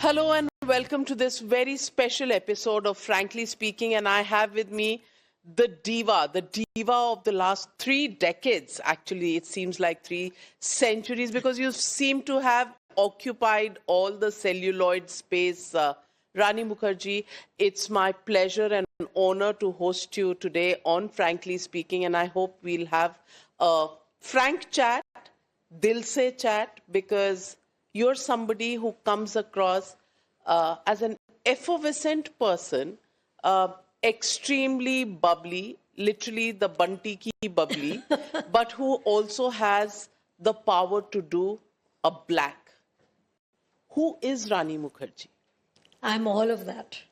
Hello and welcome to this very special episode of Frankly Speaking. And I have with me the diva of the last 3 decades. Actually, it seems like 3 centuries because you seem to have occupied all the celluloid space. Rani Mukherjee, it's my pleasure and honor to host you today on Frankly Speaking. And I hope we'll have a frank chat, dil se chat, because you're somebody who comes across as an effervescent person, extremely bubbly, literally the Bunty ki bubbly, but who also has the power to do a black. Who is Rani Mukherjee? I'm all of that.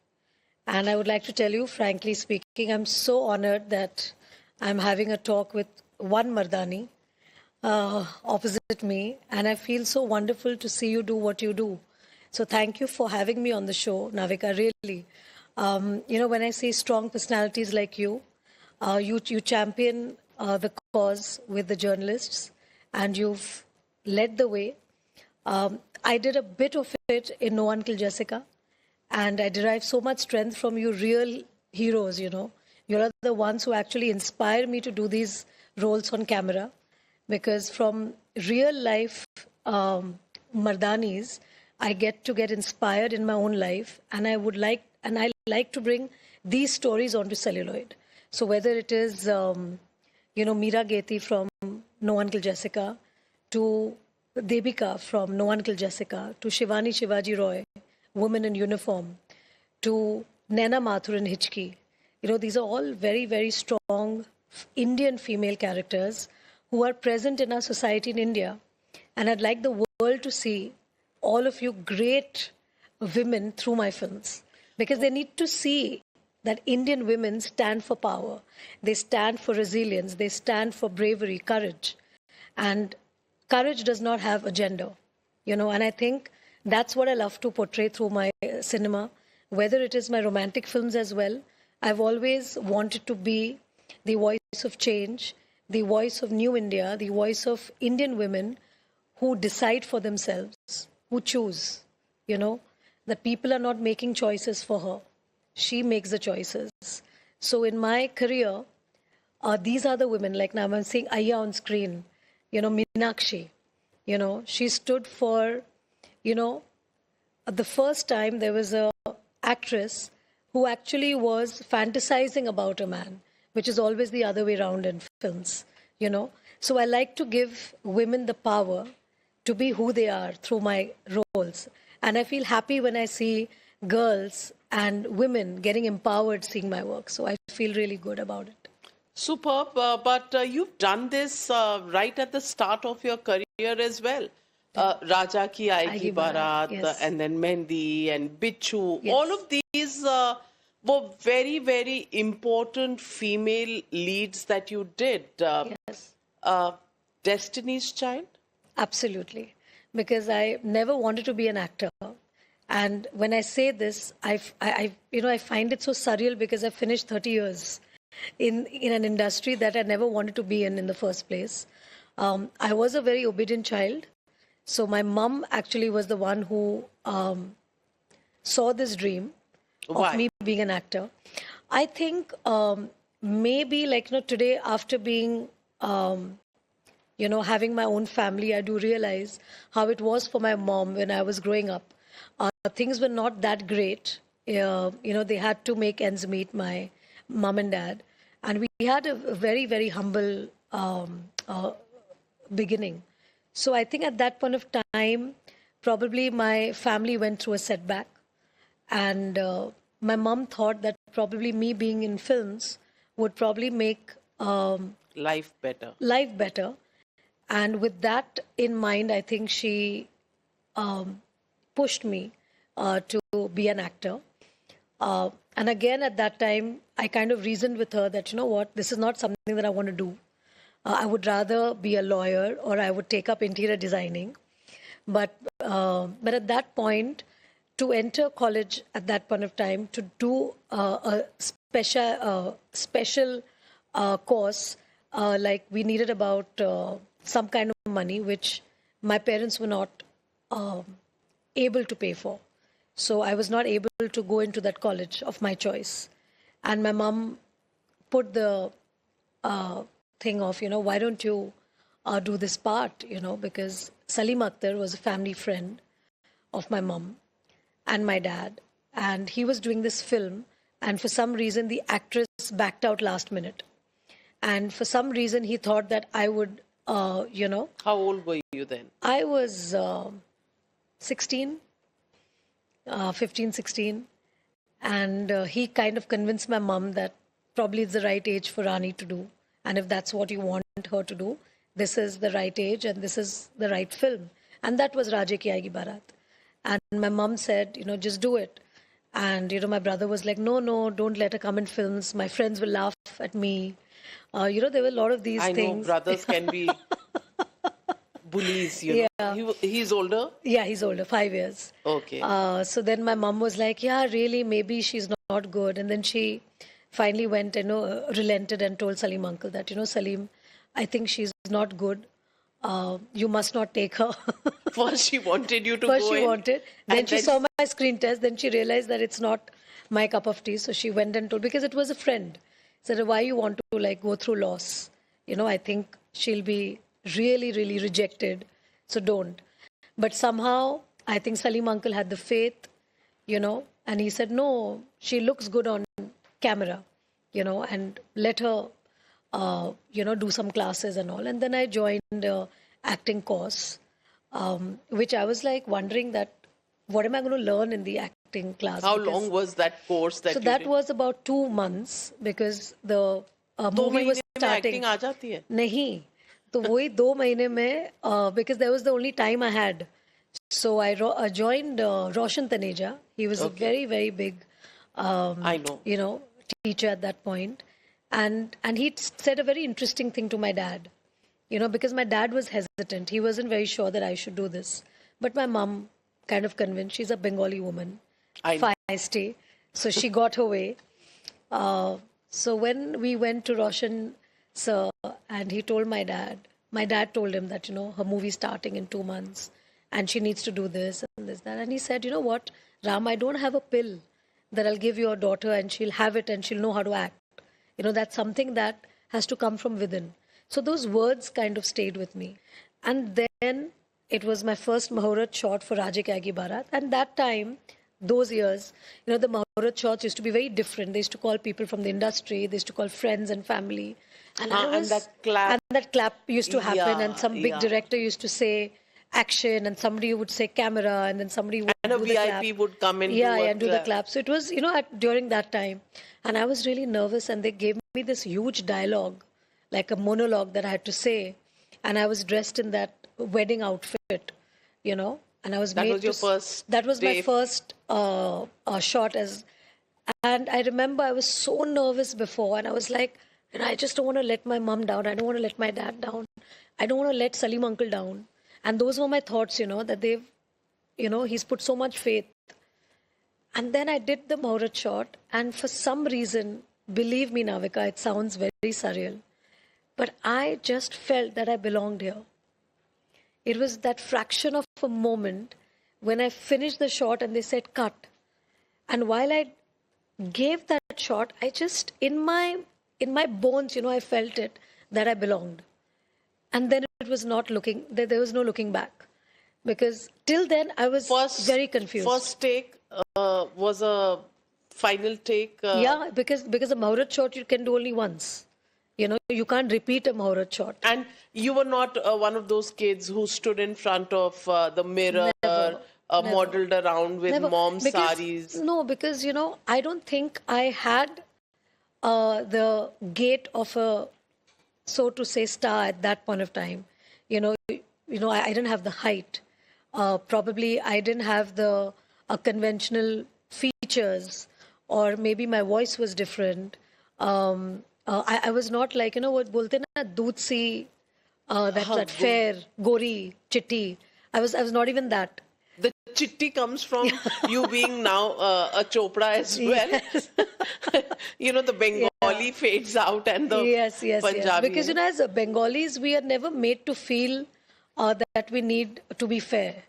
And I would like to tell you, frankly speaking, I'm so honored that I'm having a talk with one Mardani opposite me. And I feel so wonderful to see you do what you do. So thank you for having me on the show, Navika, really. When I see strong personalities like you, you champion the cause with the journalists and you've led the way. I did a bit of it in No One Killed Jessica. And I derive so much strength from you real heroes, You're the ones who actually inspire me to do these roles on camera. Because from real life Mardanis, I get inspired in my own life. And I like to bring these stories onto celluloid. So whether it is, Meera Geti from No One Killed Jessica, to Debika from No One Killed Jessica, to Shivani Shivaji Roy, Woman in Uniform, to Naina Mathur in Hichki. These are all very, very strong Indian female characters who are present in our society in India. And I'd like the world to see all of you great women through my films, because they need to see that Indian women stand for power. They stand for resilience. They stand for bravery, courage. And courage does not have a gender, and I think that's what I love to portray through my cinema, whether it is my romantic films as well. I've always wanted to be the voice of change, the voice of New India, the voice of Indian women who decide for themselves, who choose, that people are not making choices for her. She makes the choices. So in my career, these are the women, like now I'm seeing Aya on screen, Meenakshi, she stood for, the first time there was a actress who actually was fantasizing about a man, which is always the other way around in films, So I like to give women the power to be who they are through my roles. And I feel happy when I see girls and women getting empowered seeing my work. So I feel really good about it. Superb, but you've done this right at the start of your career as well. Raja Ki Aayegi Baraat, yes. And then Mehndi and Bichu. Yes. All of these were very, very important female leads that you did. Yes. Destiny's Child? Absolutely. Because I never wanted to be an actor. And when I say this, I find it so surreal because I finished 30 years in an industry that I never wanted to be in the first place. I was a very obedient child. So my mom actually was the one who saw this dream of me being an actor. I think maybe today after being, having my own family, I do realize how it was for my mom when I was growing up. Things were not that great. They had to make ends meet, my mom and dad. And we had a very, very humble beginning. So I think at that point of time, probably my family went through a setback. And my mom thought that probably me being in films would probably make life better. And with that in mind, I think she pushed me to be an actor. And again, at that time, I kind of reasoned with her that, this is not something that I want to do. I would rather be a lawyer or I would take up interior designing. But at that point, to enter college at that point of time, to do a special course, like we needed about some kind of money, which my parents were not able to pay for. So I was not able to go into that college of my choice. And my mom put the thing of, why don't you do this part, because Salim Akhtar was a family friend of my mom and my dad. And he was doing this film. And for some reason, the actress backed out last minute. And for some reason, he thought that I would, How old were you then? I was 16, 15, 16. And he kind of convinced my mom that probably it's the right age for Rani to do. And if that's what you want her to do, this is the right age and this is the right film. And that was Raje Ki Aayegi Barat. And my mom said, just do it. And, my brother was like, no, don't let her come in films. My friends will laugh at me. There were a lot of these I things. know brothers can be bullies, Yeah. He's older? Yeah, he's older, 5 years. Okay. So then my mom was like, yeah, really, maybe she's not good. And then she finally went, relented and told Salim uncle that, Salim, I think she's not good. You must not take her. First she wanted you to First go she in, wanted. Then and she saw my screen test. Then she realized that it's not my cup of tea. So she went and told, because it was a friend. Said, why you want to go through loss? I think she'll be really, really rejected. So don't. But somehow, I think Salim uncle had the faith, and he said, no, she looks good on camera, and let her, do some classes and all. And then I joined acting course, which I was wondering that, what am I going to learn in the acting class? How long was that course that So you that did? was about 2 months because the 2 movie was महीने में starting. acting आ जाती है? नहीं, तो वही 2 महीने में because that was the only time I had. So I joined Roshan Taneja. He was a very, very big, I know. teacher at that point. And he said a very interesting thing to my dad, because my dad was hesitant. He wasn't very sure that I should do this. But my mom kind of convinced. She's a Bengali woman, I know. feisty. So she got her way. So when we went to Roshan sir and he told my dad told him that, her movie's starting in 2 months and she needs to do this and this, that. And he said, you know what, Ram, I don't have a pill that I'll give your daughter and she'll have it and she'll know how to act. That's something that has to come from within. So those words kind of stayed with me. And then it was my first Mahorat shot for Raje Ki Aayegi Barat. And that time, those years, the Mahorat shots used to be very different. They used to call people from the industry. They used to call friends and family. And And that clap used to happen. Yeah, and some big yeah. director used to say action and somebody would say camera and then somebody would And a do the clap. VIP would come and and do the clap. So it was, during that time. And I was really nervous and they gave me this huge dialogue, like a monologue that I had to say. And I was dressed in that wedding outfit, and I was That made was your first That was my day. first shot and I remember I was so nervous before and I was like, I just don't want to let my mom down. I don't want to let my dad down. I don't want to let Salim uncle down. And those were my thoughts, that they've, he's put so much faith. And then I did the Mahorat shot. And for some reason, believe me, Navika, it sounds very surreal. But I just felt that I belonged here. It was that fraction of a moment when I finished the shot and they said, cut. And while I gave that shot, I just, in my bones, I felt it, that I belonged. And then it was not looking, there was no looking back. Because till then, I was very confused. First take was a final take. Yeah, because a Mahorat shot you can do only once. You can't repeat a Mahorat shot. And you were not one of those kids who stood in front of the mirror, Never. modeled around with Never. mom's Because- saris. No, because, I don't think I had the gait of a, so to say, star at that point of time. I didn't have the height. Probably I didn't have the conventional features, or maybe my voice was different. I was not like, what bolte na, doodh si, that fair, gori, chitti. I was not even that. The chitti comes from you being now a Chopra as well. The Bengali fades out and the Yes. Punjabi. Because, as Bengalis, we are never made to feel that we need to be fair.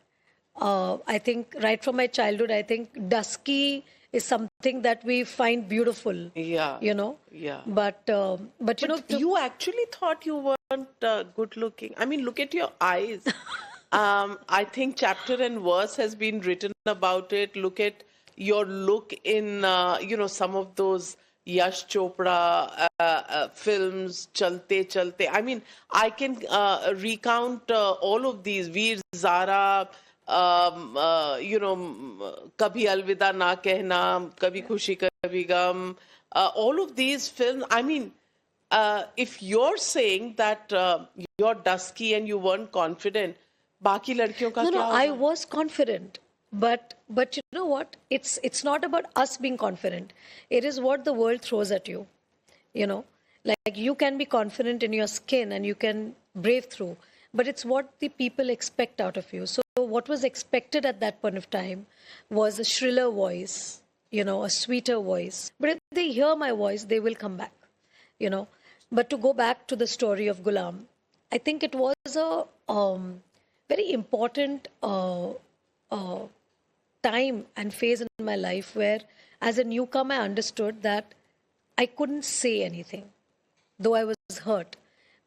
I think right from my childhood, I think dusky is something that we find beautiful. Yeah. You know. Yeah. But you know, But you actually thought you weren't good looking. I mean, look at your eyes. I think chapter and verse has been written about it. Look at your look in, some of those Yash Chopra films, Chalte Chalte. I mean, I can recount all of these. Veer Zara, Kabhi Alvida Na Kehna, Kabhi Khushi Kabhi Gum. All of these films. I mean, if you're saying that you're dusky and you weren't confident, बाकी लड़कियों का no, क्या no, I होगा? was confident, but you know what? It's not about us being confident. It is what the world throws at you. You know, like you can be confident in your skin and you can brave through, but it's what the people expect out of you. So what was expected at that point of time was a shriller voice, you know, a sweeter voice. But if they hear my voice, they will come back, you know. But to go back to the story of Gulam, I think it was a very important time and phase in my life where, as a newcomer, I understood that I couldn't say anything, though I was hurt.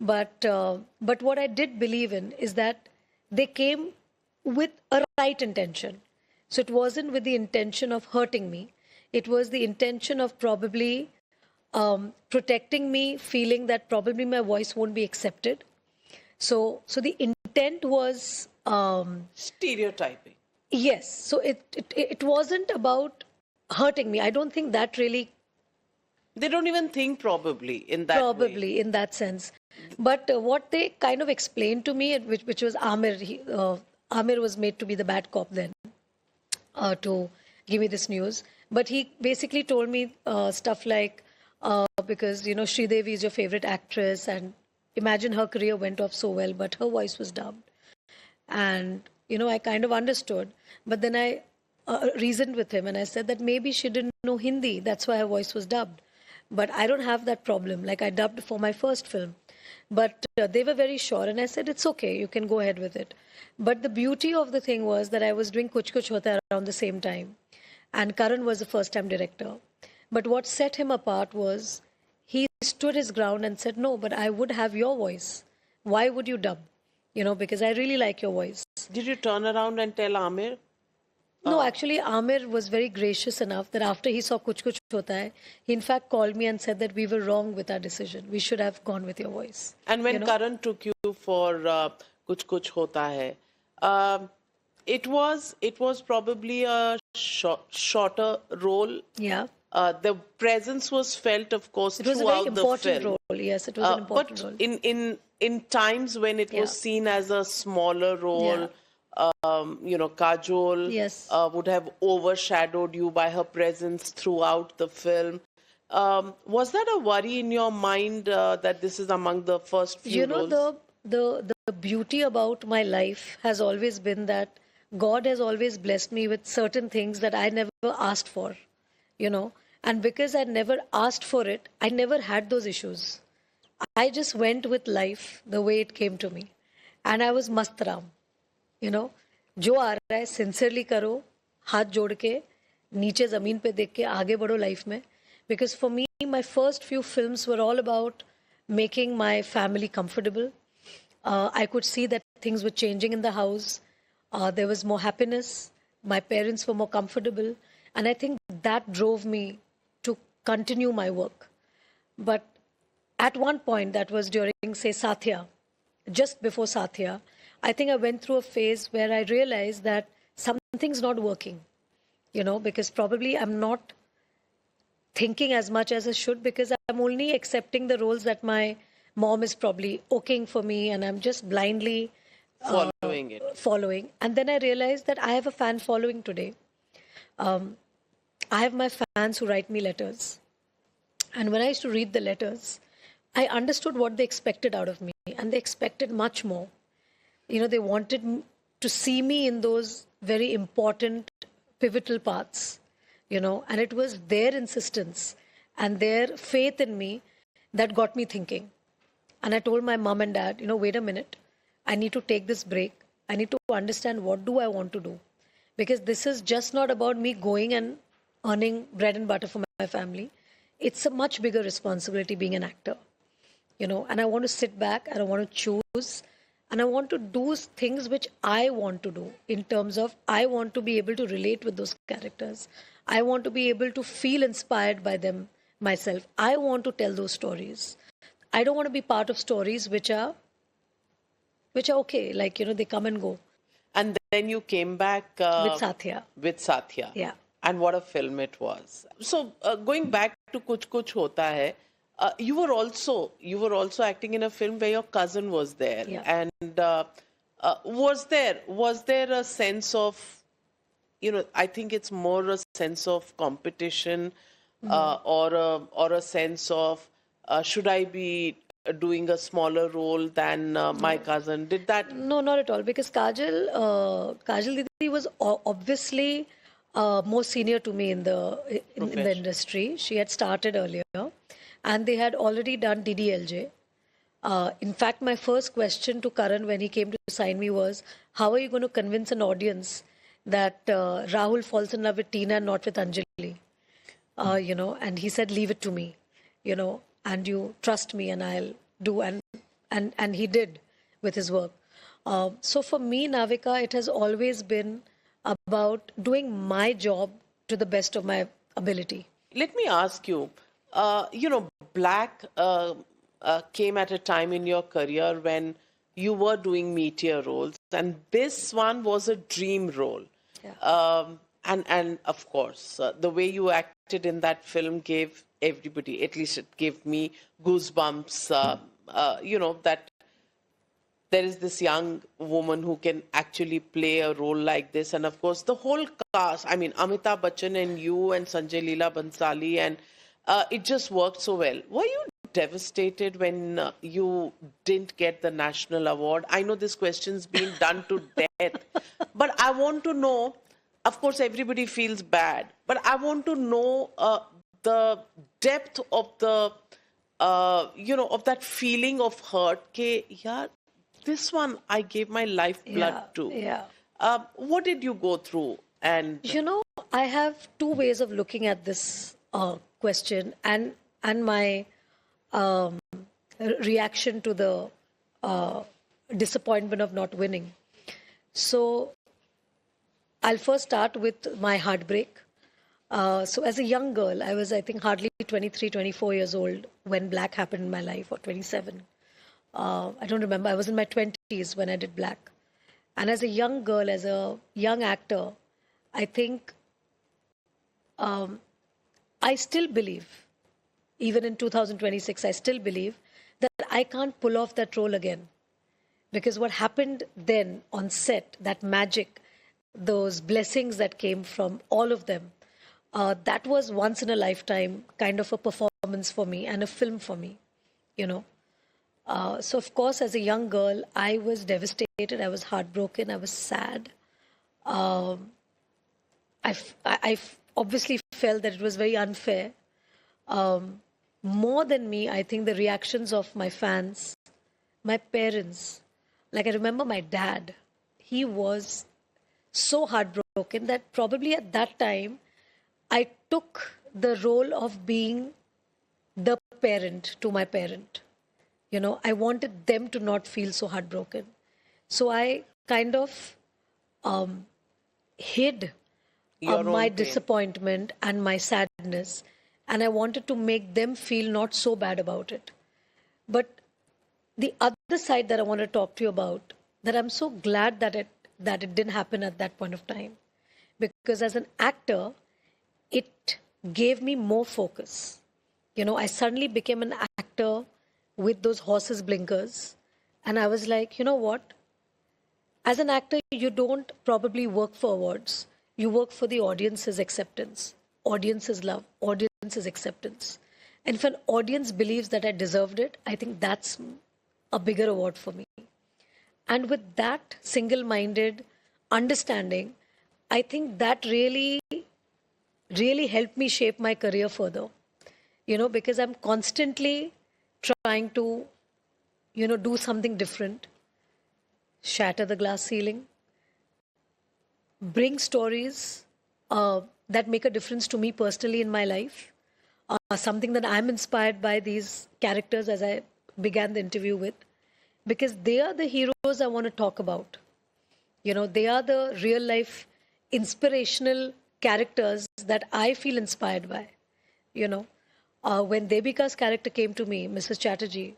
But what I did believe in is that they came with a right intention. So it wasn't with the intention of hurting me. It was the intention of probably protecting me, feeling that probably my voice won't be accepted. So the intent was Stereotyping. yes. So it wasn't about hurting me. I don't think that really They don't even think probably in that way. probably in that sense. But what they kind of explained to me, which was Amir, Amir was made to be the bad cop then to give me this news. But he basically told me stuff like, because, you know, Sridevi is your favorite actress, and imagine her career went off so well, but her voice was dubbed. And, you know, I kind of understood. But then I reasoned with him and I said that maybe she didn't know Hindi. That's why her voice was dubbed. But I don't have that problem. Like I dubbed for my first film. But they were very sure. And I said, it's okay. You can go ahead with it. But the beauty of the thing was that I was doing Kuch Kuch Hota Hai around the same time. And Karan was the first time director. But what set him apart was he stood his ground and said, no, but I would have your voice. Why would you dub? You know, because I really like your voice. Did you turn around and tell Amir? No, actually, Amir was very gracious enough that after he saw Kuch Kuch Hota Hai, he in fact called me and said that we were wrong with our decision. We should have gone with your voice. And when Karan took you for Kuch Kuch Hota Hai, it was probably a shorter role. Yeah. The presence was felt, of course, It was a throughout very the important film. role. Yes, it was an important But role. in times when it Yeah. was seen as a smaller role, Kajol Yes. would have overshadowed you by her presence throughout the film. Was that a worry in your mind that this is among the first few You know, roles? the beauty about my life has always been that God has always blessed me with certain things that I never asked for, you know. And because I never asked for it, I never had those issues. I just went with life the way it came to me. And I was mastram, you know. जो आ रहा है sincerely करो, हाथ जोड़ के नीचे ज़मीन पे देख के आगे बढ़ो लाइफ में. Because for me, my first few films were all about making my family comfortable. I could see that things were changing in the house. There was more happiness. My parents were more comfortable. And I think that drove me to continue my work. But at one point, that was during, say, Sathya, just before Sathya, I think I went through a phase where I realized that something's not working, you know, because probably I'm not thinking as much as I should, because I'm only accepting the roles that my mom is probably okaying for me, and I'm just blindly Following it. following. And then I realized that I have a fan following today. I have my fans who write me letters. And when I used to read the letters, I understood what they expected out of me, and they expected much more. You know, they wanted to see me in those very important, pivotal parts, you know, and it was their insistence and their faith in me that got me thinking. And I told my mom and dad, you know, wait a minute, I need to take this break. I need to understand what do I want to do. Because this is just not about me going and earning bread and butter for my family. It's a much bigger responsibility being an actor, and I want to sit back and I want to choose and I want to do things which I want to do in terms of I want to be able to relate with those characters. I want to be able to feel inspired by them myself. I want to tell those stories. I don't want to be part of stories which are okay, like, they come and go. And then you came back With Satya. With Satya. Yeah. And what a film it was. So going back to Kuch Kuch Hota Hai, you were also acting in a film where your cousin was there. Yeah. And was there a sense of, I think it's more a sense of competition, or a sense of should I be doing a smaller role than my cousin? Did that? No, not at all. Because Kajal Didi was obviously more senior to me in the industry. She had started earlier, and they had already done DDLJ. In fact, my first question to Karan when he came to sign me was, "How are you going to convince an audience that Rahul falls in love with Tina and not with Anjali?" And he said, "Leave it to me, and you trust me, and I'll do." And he did with his work. So for me, Navika, it has always been about doing my job to the best of my ability. Let me ask you, Black came at a time in your career when you were doing meteor roles, and this one was a dream role. Yeah. And of course, the way you acted in that film gave everybody, at least it gave me goosebumps, that there is this young woman who can actually play a role like this. And of course, the whole cast, I mean, Amitabh Bachchan and you and Sanjay Leela Bhansali, and it just worked so well. Were you devastated when you didn't get the national award? I know this question's been done to death, but I want to know, of course, everybody feels bad, but I want to know the depth of the, of that feeling of hurt. Ke, yaar, this one I gave my lifeblood to. Yeah. What did you go through? And I have two ways of looking at this question and my reaction to the disappointment of not winning. So I'll first start with my heartbreak. So as a young girl, I was, I think, hardly 23, 24 years old when Black happened in my life, or 27. I don't remember. I was in my 20s when I did Black. And as a young girl, as a young actor, I think I still believe, even in 2026, I still believe that I can't pull off that role again. Because what happened then on set, that magic, those blessings that came from all of them, that was once in a lifetime kind of a performance for me and a film for me, So of course, as a young girl, I was devastated. I was heartbroken. I was sad. I obviously felt that it was very unfair. More than me, I think the reactions of my fans, my parents, like I remember my dad, he was so heartbroken that probably at that time, I took the role of being the parent to my parent. I wanted them to not feel so heartbroken. So I kind of hid my disappointment and my sadness. And I wanted to make them feel not so bad about it. But the other side that I want to talk to you about, that I'm so glad that it didn't happen at that point of time. Because as an actor, it gave me more focus. I suddenly became an actor with those horses blinkers. And I was like, you know what? As an actor, you don't probably work for awards. You work for the audience's acceptance, audience's love, audience's acceptance. And if an audience believes that I deserved it, I think that's a bigger award for me. And with that single-minded understanding, I think that really, really helped me shape my career further. Because I'm constantly trying to, do something different. Shatter the Glass Ceiling, bring stories that make a difference to me personally in my life. Something that I'm inspired by these characters as I began the interview with, because they are the heroes I want to talk about. You know, they are the real life inspirational characters that I feel inspired by. You know, when Devika's character came to me, Mrs. Chatterjee,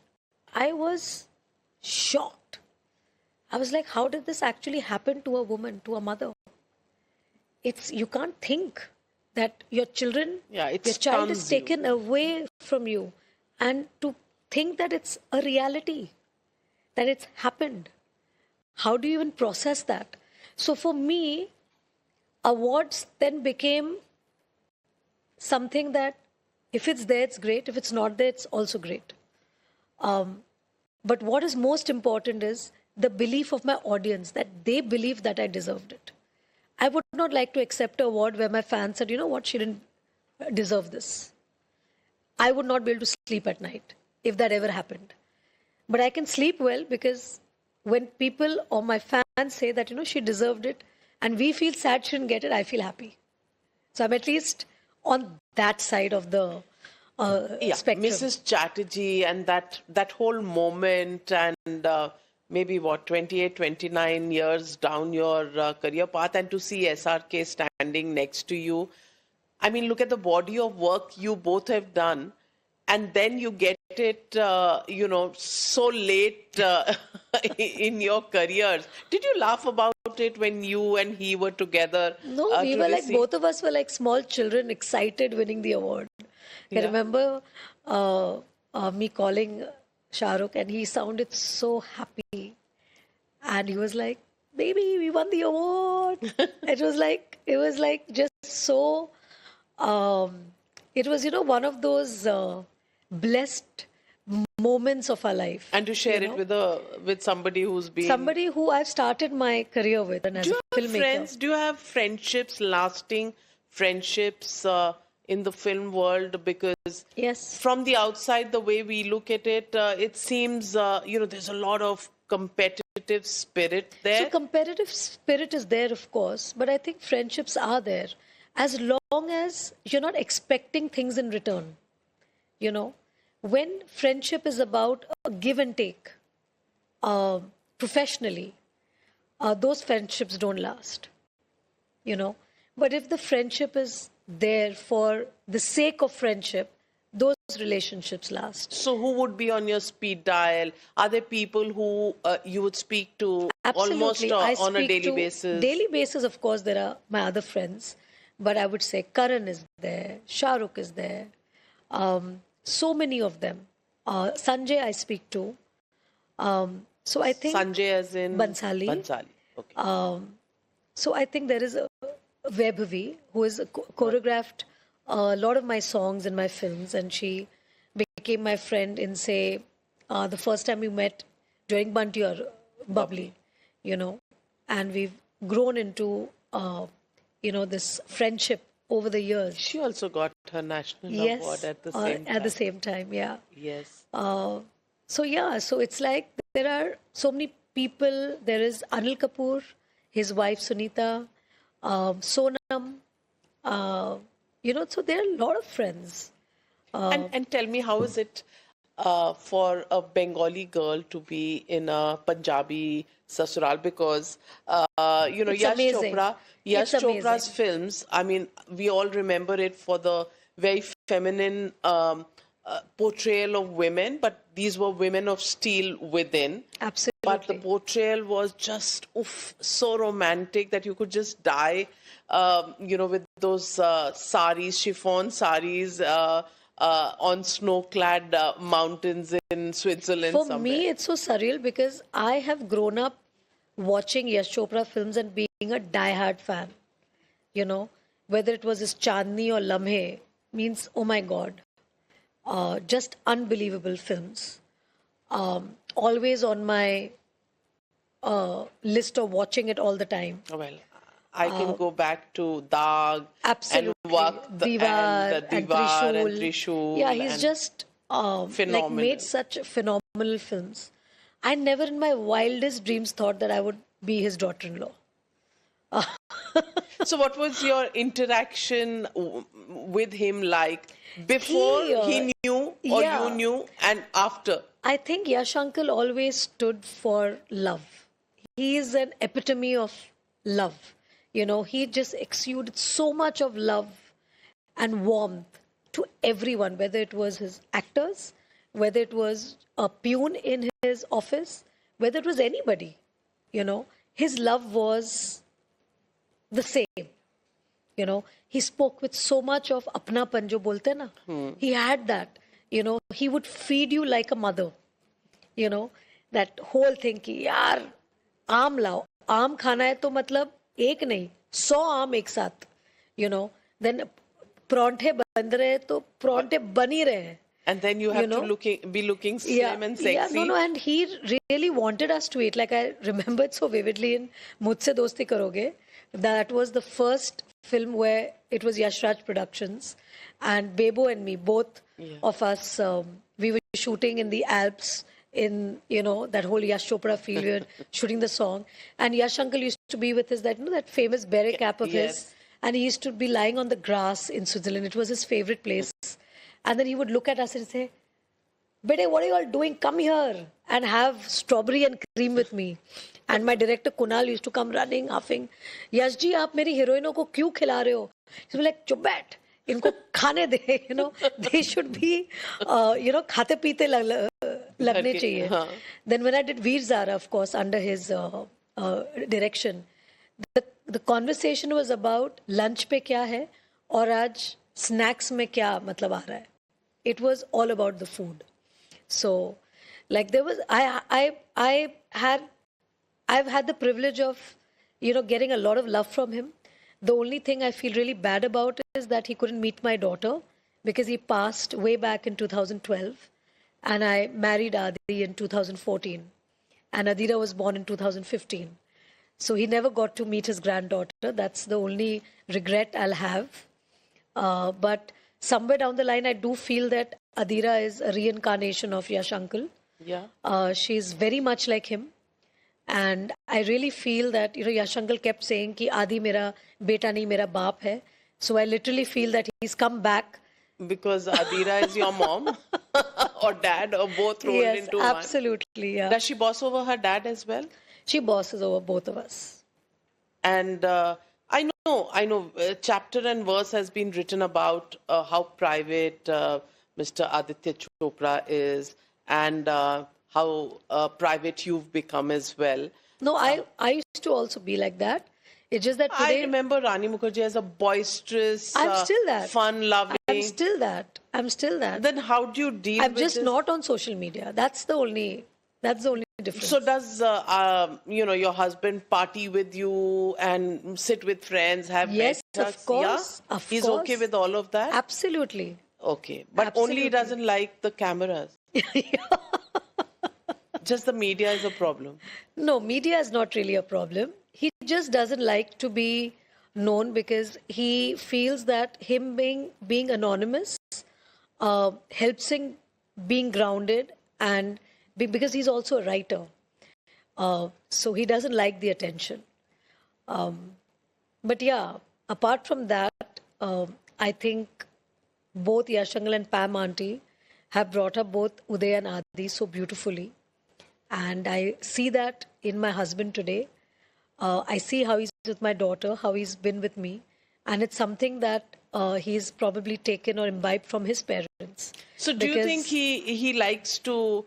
I was shocked. I was like, how did this actually happen to a woman, to a mother? You can't think that your children, Yeah, it your child is stuns you. taken away from you, and to think that it's a reality, that it's happened. How do you even process that? So for me, awards then became something that if it's there, it's great. If it's not there, it's also great. But what is most important is the belief of my audience, that they believe that I deserved it. I would not like to accept an award where my fans said, you know what, she didn't deserve this. I would not be able to sleep at night if that ever happened. But I can sleep well because when people or my fans say that, you know, she deserved it and we feel sad she didn't get it, I feel happy. So I'm at least on that side of the spectrum. Mrs. Chatterjee and that whole moment and maybe 28, 29 years down your career path, and to see SRK standing next to you. I mean, look at the body of work you both have done, and then you get it, so late in your careers. Did you laugh about it when you and he were together? No, we were like, both of us were like small children excited winning the award. I remember me calling Shah Rukh and he sounded so happy. And he was like, baby, we won the award. It was like just so, it was, one of those blessed moments of our life. And to share it with somebody who's been... Somebody who I've started my career with and as a filmmaker. Do you have friendships, lasting friendships in the film world? Because yes, from the outside, the way we look at it, it seems, there's a lot of competitive spirit there. So competitive spirit is there, of course, but I think friendships are there as long as you're not expecting things in return. When friendship is about a give and take professionally, those friendships don't last. But if the friendship is there for the sake of friendship, those relationships last. So who would be on your speed dial? Are there people who you would speak to Absolutely. almost on a daily basis? Daily basis, of course, there are my other friends. But I would say Karan is there, Shah Rukh is there. So many of them. Sanjay I speak to. So I think... Sanjay as in? Bansali. Bansali, okay. So I think there is a Vaibhavi who has choreographed a lot of my songs in my films, and she became my friend in, say, the first time we met during Bunty or Bubbly, and we've grown into, this friendship over the years. She also got her national award at the same time. At the same time, yeah. Yes. So it's like there are so many people. There is Anil Kapoor, his wife Sunita, Sonam, so there are a lot of friends. And tell me, how is it for a Bengali girl to be in a Punjabi sasural? Because, Yash Chopra's films, I mean, we all remember it for the very feminine portrayal of women, but these were women of steel within. Absolutely. But the portrayal was just so romantic that you could just die, with those saris, chiffon saris on snow-clad mountains in Switzerland. For me, it's so surreal because I have grown up watching Yash Chopra films and being a die-hard fan. Whether it was his Chandni or Lamhe, means, oh my God, just unbelievable films. Always on my list of watching it all the time. Well, I can go back to Daag absolutely. And Waqt Diwar and Trishul. Yeah, he's just phenomenal. made such phenomenal films. I never in my wildest dreams thought that I would be his daughter-in-law. So what was your interaction with him like before he knew or yeah. you knew and after? I think Yash Uncle always stood for love. He is an epitome of love. You know, he just exuded so much of love and warmth to everyone, whether it was his actors, whether it was a peon in his office, whether it was anybody. You know, his love was the same. You know, he spoke with so much of apnapan jo bolte na. He had that. You know, he would feed you like a mother. You know, that whole thing ki yaar aam lao, aam khana hai to matlab ek nahi, 100 aam ek साथ. You know, then परांठे बन रहे तो परांठे बन ही रहे हैं. And then you have to be looking slim and sexy. Yeah, no, and he really wanted us to eat. Like I remember it so vividly in Mujhse Dosti Karoge. That was the first film where it was Yash Raj Productions, and Bebo and me, both of us, we were shooting in the Alps in, you know, that whole Yash Chopra period, shooting the song. And Yash Uncle used to be with his, that, you know, that famous beret cap of his. And he used to be lying on the grass in Switzerland. It was his favorite place. And then he would look at us and say, Bede, what are you all doing? Come here and have strawberry and cream with me. And my director Kunal used to come running, huffing. Yash ji, aap meri heroinon ko kyun khila rahe ho? He was like, chup baith. Inko khane de, you know. They should be, you know, khate peete lagne chahiye. Then when I did Veer Zara, of course, under his direction, the conversation was about lunch pe kya hai aur aaj snacks mein kya matlab aa raha hai. It was all about the food. So, like there was, I've had the privilege of, you know, getting a lot of love from him. The only thing I feel really bad about is that he couldn't meet my daughter because he passed way back in 2012, and I married Adi in 2014, and Adira was born in 2015. So he never got to meet his granddaughter. That's the only regret I'll have. But somewhere down the line, I do feel that Adira is a reincarnation of Yash Uncle. Yeah. She's very much like him. And I really feel that, you know, Yash Uncle kept saying ki Adi mera beta nahi, mera baap hai. So I literally feel that he's come back. Because Adira is your mom or dad or both rolled into one. Yes, absolutely, yeah. Does she boss over her dad as well? She bosses over both of us. And I know, chapter and verse has been written about how private Mr. Aditya Chopra is, and how private you've become as well. No, I used to also be like that. It's just that today... I remember Rani Mukherjee as a boisterous, I'm still that. fun-loving... I'm still that. Then how do you deal with I'm just not on social media. That's the only difference. So does, you know, your husband party with you and sit with friends, have Yes, meetups? of course. Yeah? Of He's course. okay with all of that? Absolutely. Okay. But only he doesn't like the cameras. Just the media is a problem. No, media is not really a problem. He just doesn't like to be known because he feels that him being anonymous helps him being grounded, and because he's also a writer. So he doesn't like the attention. But yeah, apart from that, I think both Yash Uncle and Pam Auntie have brought up both Uday and Adi so beautifully. And I see that in my husband today. I see how he's with my daughter, how he's been with me. And it's something that he's probably taken or imbibed from his parents. So do you think he likes to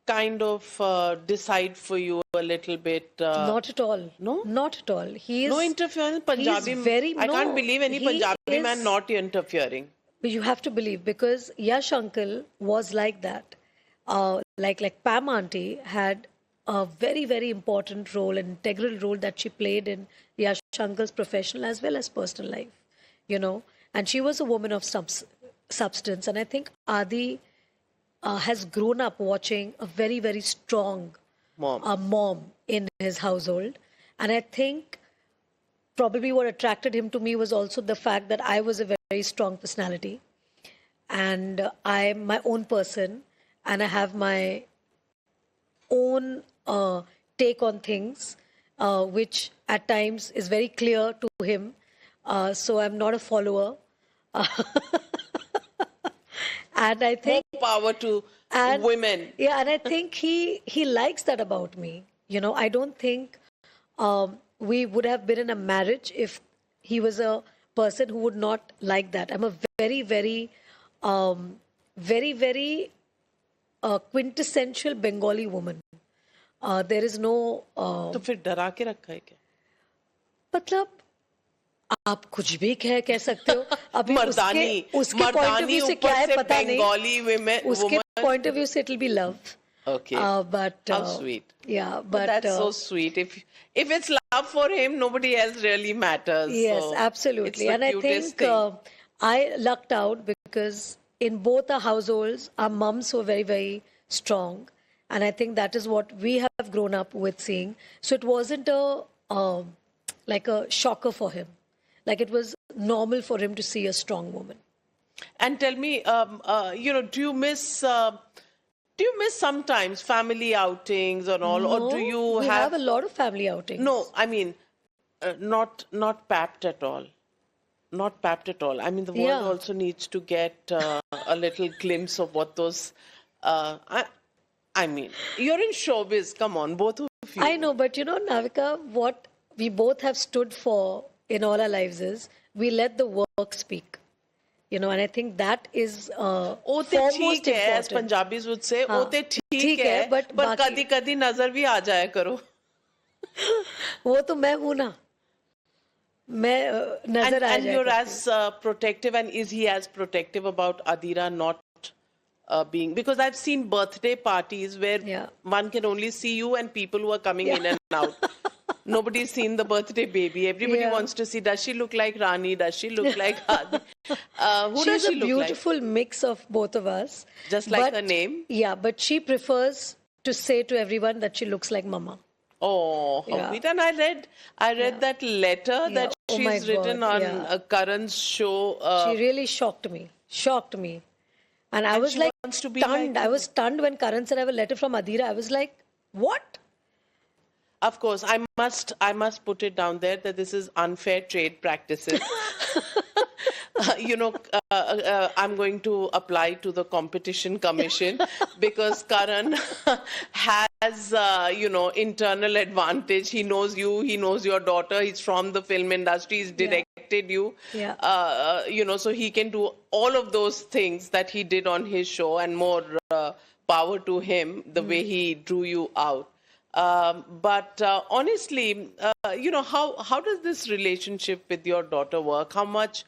kind of decide for you a little bit? Not at all. No? Not at all. He is... No interference? Punjabi... I can't believe any Punjabi man not interfering. But you have to believe, because Yash Uncle was like that. Like Pam Auntie had a very, very important role, an integral role that she played in Yash Uncle's professional as well as personal life, you know. And she was a woman of substance. And I think Adi has grown up watching a very, very strong mom in his household. And I think probably what attracted him to me was also the fact that I was a very strong personality. And I'm my own person. And I have my own take on things, which at times is very clear to him. So I'm not a follower. And I More think, power to and women. yeah, and I think he likes that about me. I don't think we would have been in a marriage if he was a person who would not like that. I'm a very, very, very quintessential Bengali woman. There is no तो फिर डरा के रखा है क्या? मतलब आप कुछ भी कह सकते हो. अभी मर्दानी उसके पॉइंट ऑफ मर्दानी व्यू से ऊपर क्या है से पता नहीं. बंगाली उसके woman. पॉइंट ऑफ व्यू से it will be love. Okay. But How sweet. yeah, But but that's so sweet. If it's love for him, nobody else really matters. yes, So absolutely. it's the And I cutest think thing. I lucked out because in both our households, our mums were very, very strong. And I think that is what we have grown up with seeing. So it wasn't like a shocker for him. Like it was normal for him to see a strong woman. And tell me, do you miss sometimes family outings and all, or do No, you we have a lot of family outings. No, I mean, not papped at all. Not papped at all. I mean, the world Yeah. also needs to get a little glimpse of what those. I mean, you're in showbiz. Come on, both of you. I know, but Navika, what we both have stood for in all our lives is we let the work speak. And I think that is ओ ते foremost ठीक है, as important. Punjabis would say, हाँ, ओ ते ठीक ठीक है, है, but पर बाकी- कदी कदी नजर भी आ जाया करो. वो तो मैं हूं ना. मैं नजर आ And जाया you're करती as protective, and is he as protective about Adira not being? Because I've seen birthday parties where Yeah. one can only see you and people who are coming in and out. Nobody's seen the birthday baby. Everybody Yeah. wants to see, does she look like Rani? Does she look like Adi? Who She's does she a look beautiful mix of both of us. Just like But- her name? Yeah, but she prefers to say to everyone that she looks like Mama. Oh, how Yeah. sweet. And I read that letter that Oh my she's written God, on yeah. Karan's show. She really shocked me. And I was she like wants to be stunned. like I you. was stunned when Karan said I have a letter from Adira. I was like, what? Of course, I must put it down there that this is unfair trade practices. I'm going to apply to the competition commission because Karan has, internal advantage. He knows you, he knows your daughter, he's from the film industry, he's directed you. Yeah. So he can do all of those things that he did on his show and more power to him, the way he drew you out. But honestly, how does this relationship with your daughter work? How much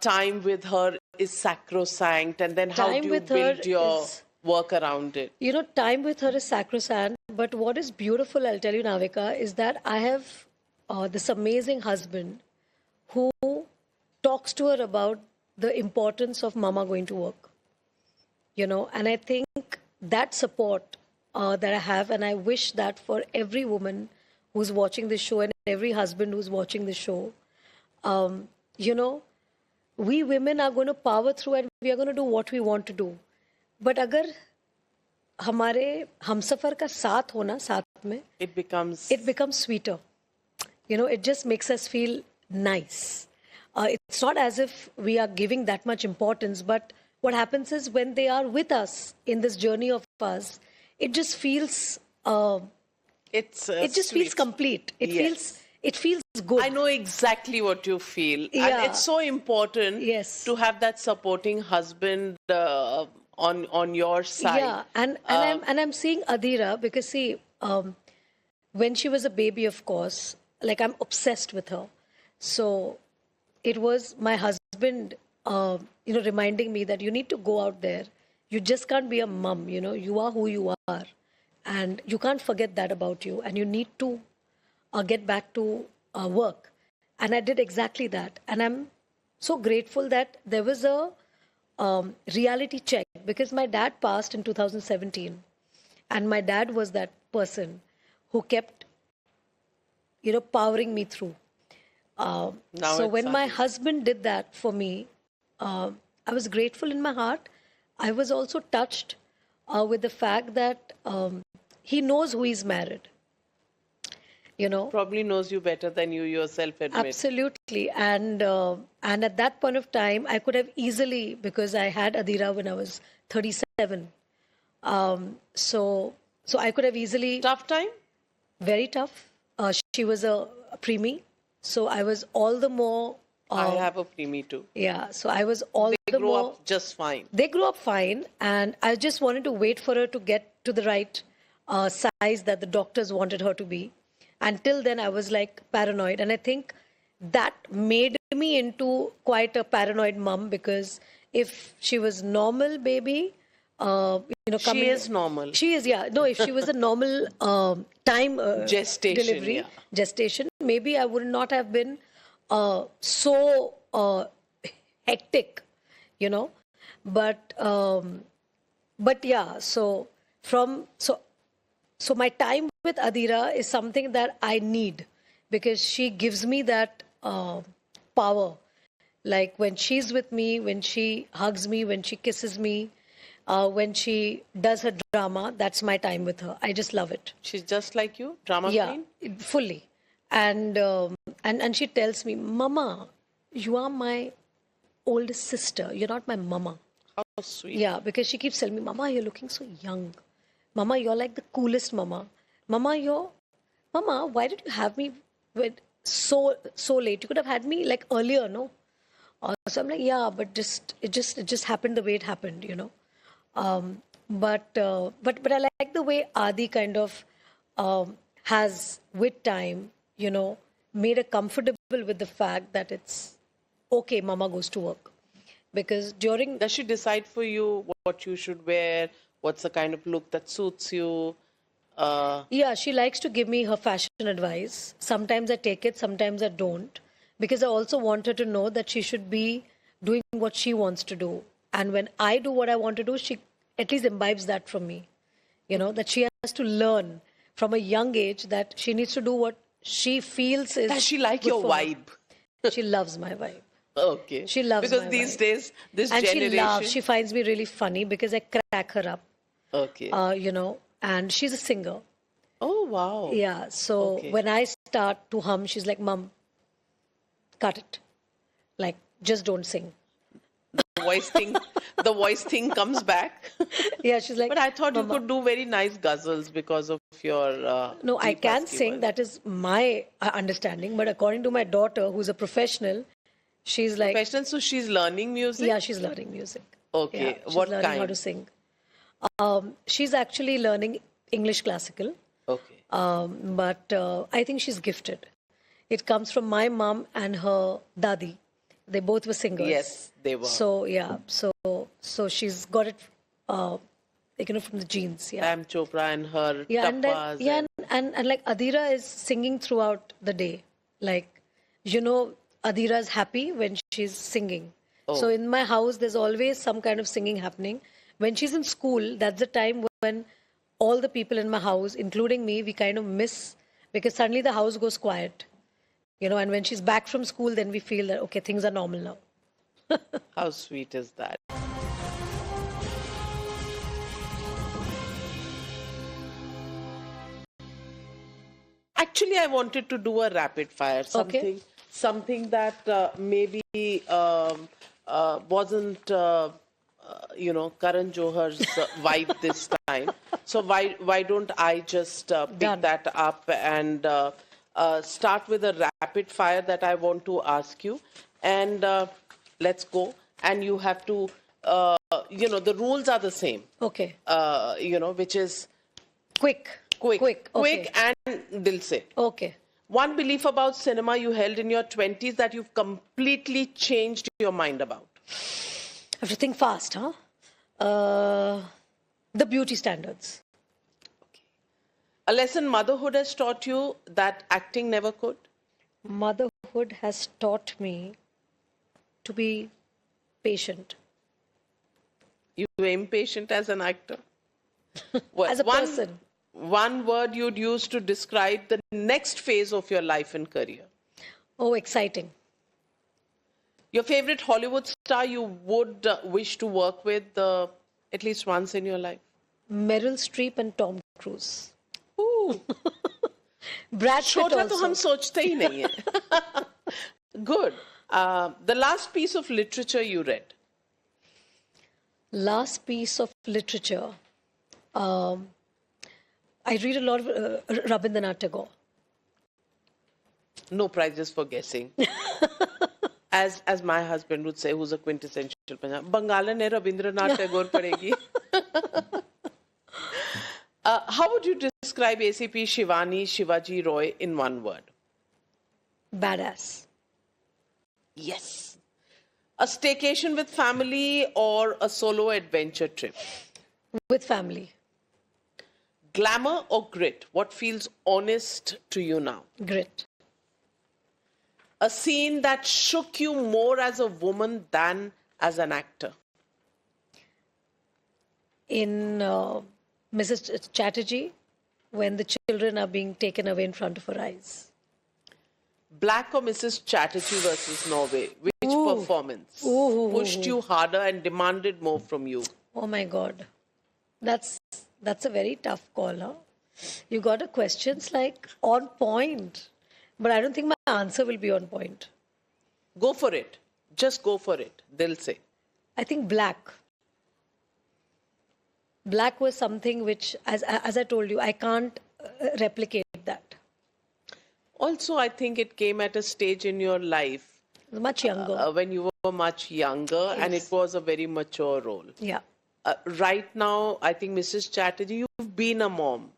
time with her is sacrosanct, and then how Time do you with her build your is- work around it? Time with her is sacrosanct. But what is beautiful, I'll tell you, Navika, is that I have this amazing husband who talks to her about the importance of mama going to work. And I think that support that I have, and I wish that for every woman who's watching this show and every husband who's watching this show, we women are going to power through and we are going to do what we want to do. But अगर हमारे हमसफर का साथ होना साथ में, It becomes sweeter. It just makes us feel nice. It's not as if we are giving that much importance, but what happens is when they are with us in this journey of us, it just feels it's it just feels sweet. complete. Yes. It feels good. I know exactly what you feel, Yeah. and it's so important Yes. to have that supporting husband on your side. Yeah, and I'm seeing Adira because see, when she was a baby, of course, like I'm obsessed with her. So it was my husband, reminding me that you need to go out there. You just can't be a mum. You are who you are, and you can't forget that about you. And you need to get back to work. And I did exactly that. And I'm so grateful that there was a reality check because my dad passed in 2017. And my dad was that person who kept, powering me through. Now So it's when my Adi. husband did that for me, I was grateful in my heart. I was also touched with the fact that he knows who he's married. You know, Probably knows you better than you yourself admit. absolutely. And at that point of time, I could have easily, because I had Adira when I was 37. So I could have easily, Tough time? very tough. She was a preemie, so I was all the more. I have a preemie too. Yeah, so I was all They the grow more. up just fine. They grew up fine, and I just wanted to wait for her to get to the right size that the doctors wanted her to be. Until then, I was like paranoid, and I think that made me into quite a paranoid mum, because if she was normal baby, She is normal. She is, yeah. No, if she was a normal time Gestation, delivery, yeah. gestation, maybe I would not have been so hectic, you know. But yeah. So my time with Adira is something that I need, because she gives me that power. Like when she's with me, when she hugs me, when she kisses me, when she does her drama, that's my time with her. I just love it. She's just like you, drama Yeah, queen. fully. And she tells me, Mama, you are my oldest sister. You're not my mama. How sweet. Yeah, because she keeps telling me, Mama, you're looking so young. Mama, you're like the coolest mama. Mama, why did you have me with so late? You could have had me like earlier, no? So I'm like, yeah, but it just happened the way it happened, you know. But I like the way Adi kind of has, with time, you know, made her comfortable with the fact that it's okay, Mama goes to work. Because during Does she decide for you what you should wear? What's the kind of look that suits you? Yeah, she likes to give me her fashion advice. Sometimes I take it, sometimes I don't. Because I also want her to know that she should be doing what she wants to do. And when I do what I want to do, she at least imbibes that from me. You know, that she has to learn from a young age that she needs to do what she feels is. Does she like good your for her. vibe? She loves my vibe. Okay. She loves because my these vibe. days, this And generation. she loves, she finds me really funny because I crack her up, Okay. you know, and she's a singer. Oh wow. Yeah, so Okay. when I start to hum, she's like, Mom, cut it. Like, just don't sing. The voice thing comes back. Yeah, she's like, But I thought you "Mama." could do very nice guzzles because of your. No, I deep can husky sing. voice. That is my understanding. But according to my daughter, who's a professional, she's like, Professional, so she's learning music. yeah, she's learning music. Okay. Yeah, she's What learning how kind? to sing. She's actually learning English classical. Okay. But I think she's gifted. It comes from my mom and her dadi. They both were singers. Yes, they were. So yeah, so she's got it, from the genes. Yeah, Pam Chopra and her yeah, and then, tapas. yeah, and like Adira is singing throughout the day. Like, you know, Adira is happy when she's singing. So in my house, there's always some kind of singing happening. When she's in school, that's the time when all the people in my house, including me, we kind of miss, because suddenly the house goes quiet. You know, and when she's back from school, then we feel that, okay, things are normal now. How sweet is that? Actually, I wanted to do a rapid fire. Something that maybe wasn't, Karan Johar's vibe this time. So why don't I just pick Done. that up and start with a rapid fire that I want to ask you, and let's go. And you have to, the rules are the same. Okay. Which is Quick. quick Okay. and dil se. Okay. One belief about cinema you held in your 20s that you've completely changed your mind about. I have to think fast, huh? The beauty standards. A lesson motherhood has taught you that acting never could. Motherhood has taught me to be patient. You were impatient as an actor. Well, As a person. One word you'd use to describe the next phase of your life and career. Oh, exciting. Your favorite Hollywood star you would wish to work with at least once in your life. Meryl Streep and Tom Cruise. Ooh, Brad Pitt छोटा तो also. हम सोचते ही नहीं है. Good. The last piece of literature you read. Last piece of literature. Um, I read a lot of Rabindranath Tagore. No prizes for guessing. As my husband would say, who's a quintessential Punjab, Bangalan hai Rabindranath Tagore padegi. How would you describe ACP Shivani Shivaji Roy in one word? Badass. Yes. A staycation with family or a solo adventure trip? With family. Glamour or grit? What feels honest to you now? Grit. A scene that shook you more as a woman than as an actor? In Mrs. Chatterjee, when the children are being taken away in front of her eyes. Black or Mrs. Chatterjee versus Norway? Which Ooh. performance Ooh. pushed you harder and demanded more from you? Oh my God. That's a very tough call, huh? You got a questions like on point. But I don't think my answer will be on point. Go for it. Just go for it, they'll say. I think Black. Black was something which, as I told you, I can't replicate that. Also, I think it came at a stage in your life Much younger. when you were much younger and it Yes. was a very mature role. Yeah. Right now, I think Mrs. Chatterjee, you've been a mom.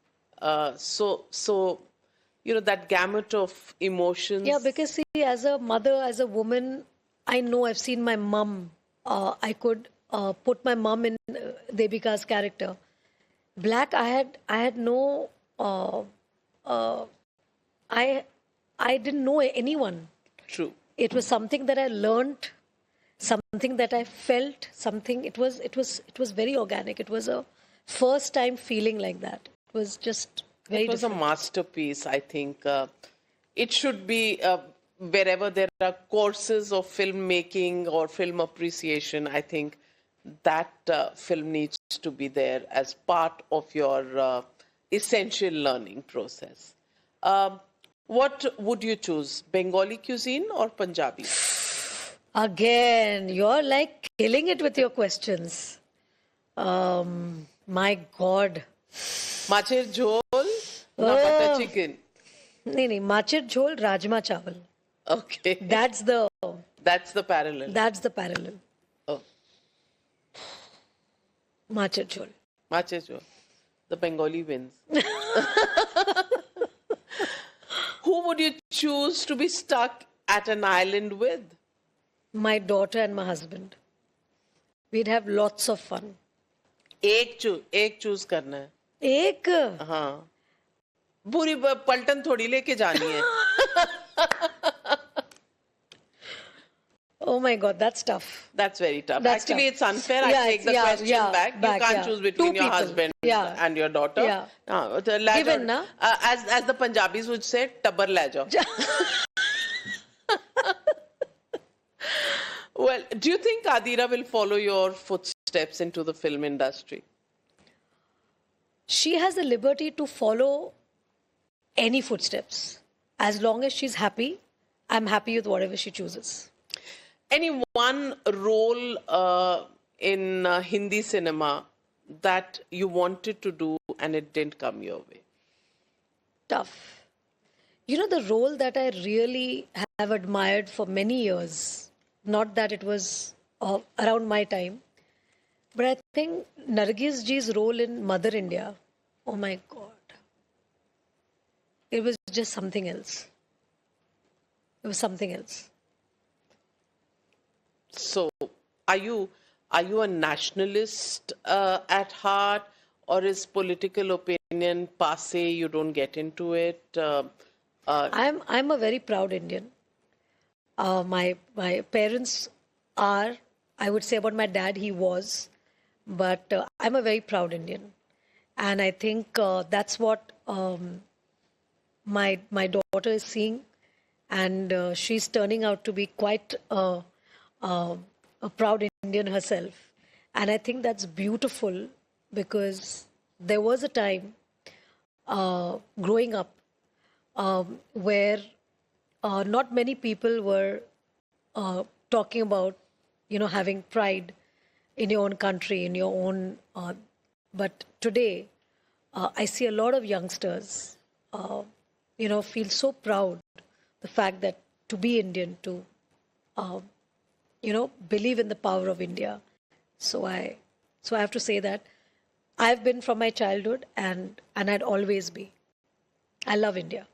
So, that gamut of emotions. Yeah, because see, as a mother, as a woman, I know I've seen my mum. I could put my mum in Devika's character. Black, I had no, I didn't know anyone. True. It was something that I learned, something that I felt, something. It was very organic. It was a first time feeling like that. It was just very It was different. a masterpiece, I think. It should be wherever there are courses of filmmaking or film appreciation, I think that film needs to be there as part of your essential learning process. What would you choose, Bengali cuisine or Punjabi? Again, you're like killing it with your questions. My God. Macher jhol, na butter chicken. नहीं माचिर झोल राजमा चावल. Okay, That's the parallel. parallel. Oh, Macher झोल. Macher jhol. The Bengali wins. Who would you choose to be stuck at an island with? My daughter and my husband. We'd have lots of fun. एक choose करना है. एक हाँ. पूरी पलटन थोड़ी लेके जानी है. Oh my God, that's tough. That's very tough. That's Actually, tough. it's unfair. Yeah, I take the yeah, question yeah, back. You back, can't yeah. choose between Two your people. husband Yeah. and your daughter. Yeah. No, the lad Given, or- na? as the Punjabis would say, tabbar le jao. Well, do you think Adira will follow your footsteps into the film industry? She has the liberty to follow any footsteps. As long as she's happy, I'm happy with whatever she chooses. Any one role in Hindi cinema that you wanted to do and it didn't come your way? Tough. You know, the role that I really have admired for many years, not that it was around my time, but I think Nargis ji's role in Mother India, oh my God. It was just something else. It was something else. So, are you a nationalist at heart, or is political opinion passe? You don't get into it. I'm a very proud Indian. My parents are, I would say about my dad, he was, but I'm a very proud Indian, and I think that's what my daughter is seeing, and she's turning out to be quite a proud Indian herself, and I think that's beautiful because there was a time growing up, where not many people were talking about, having pride in your own country, in your own. But today, I see a lot of youngsters, feel so proud the fact that to be Indian, to believe in the power of India. So I have to say that I've been from my childhood, and I'd always be. I love India.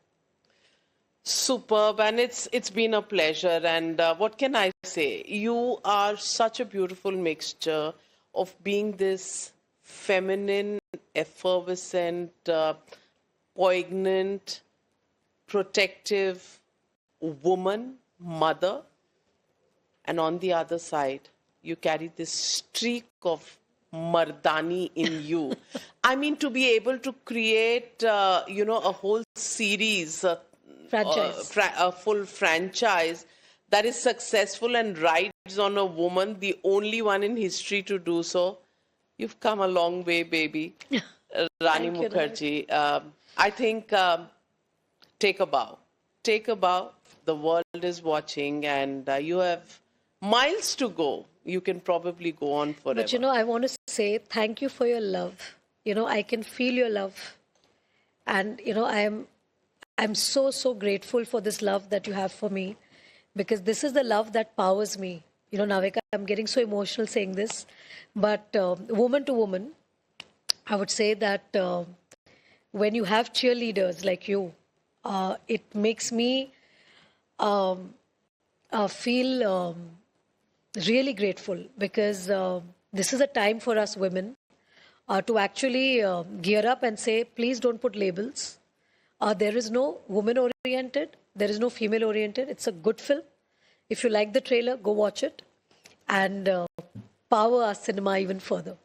Superb, and it's been a pleasure. And what can I say? You are such a beautiful mixture of being this feminine, effervescent, poignant, protective woman, mother, and on the other side, you carry this streak of Mardani in you. I mean, to be able to create, a whole series, Franchise. a full franchise that is successful and rides on a woman, the only one in history to do so. You've come a long way, baby. Rani Thank you, Mukherjee. I think take a bow. Take a bow. The world is watching, and you have miles to go. You can probably go on forever. But I want to say thank you for your love. I can feel your love, and I'm so grateful for this love that you have for me, because this is the love that powers me. Navika, I'm getting so emotional saying this, but woman to woman, I would say that when you have cheerleaders like you, it makes me feel really grateful, because this is a time for us women to actually gear up and say, please don't put labels. There is no woman-oriented, there is no female-oriented. It's a good film. If you like the trailer, go watch it and power our cinema even further.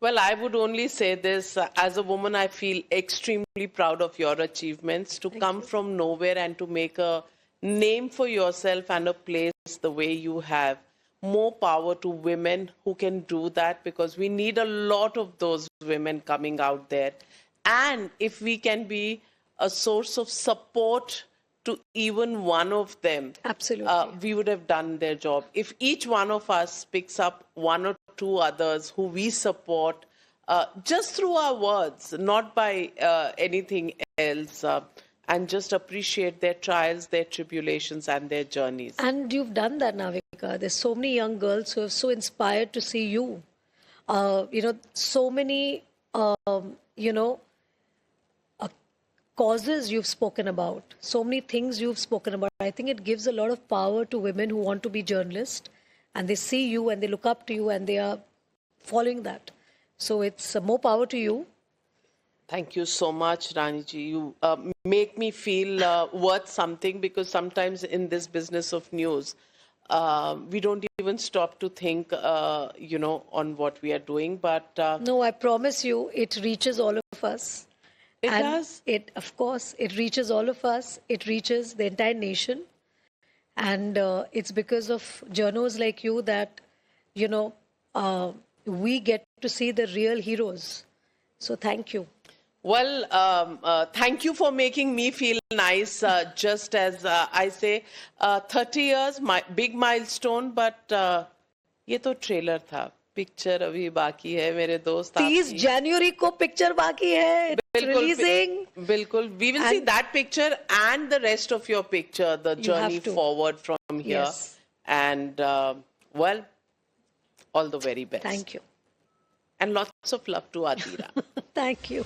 Well, I would only say this. As a woman, I feel extremely proud of your achievements. To come from nowhere and to make a name for yourself and a place the way you have. More power to women who can do that, because we need a lot of those women coming out there. And if we can be a source of support to even one of them, Absolutely. we would have done their job. If each one of us picks up one or two others who we support just through our words, not by anything else, and just appreciate their trials, their tribulations, and their journeys. And you've done that, Navika. There's so many young girls who are so inspired to see you. So many, causes you've spoken about, so many things you've spoken about. I think it gives a lot of power to women who want to be journalists, and they see you and they look up to you and they are following that. So it's more power to you. Thank you so much, Raniji. You make me feel worth something, because sometimes in this business of news, we don't even stop to think, on what we are doing. But No, I promise you, it reaches all of us. It does? Of course, it reaches all of us. It reaches the entire nation. And it's because of journals like you that, we get to see the real heroes. So thank you. Well, thank you for making me feel nice. Just as I say, 30 years, big milestone, but ये तो trailer था. Picture अभी बाकी है मेरे दोस्त. 30 जनवरी को picture बाकी है. Releasing. बिल्कुल. We will see that picture and the rest of your picture, the journey forward from here. Yes. And well, all the very best. Thank you. And lots of love to Adira. Thank you.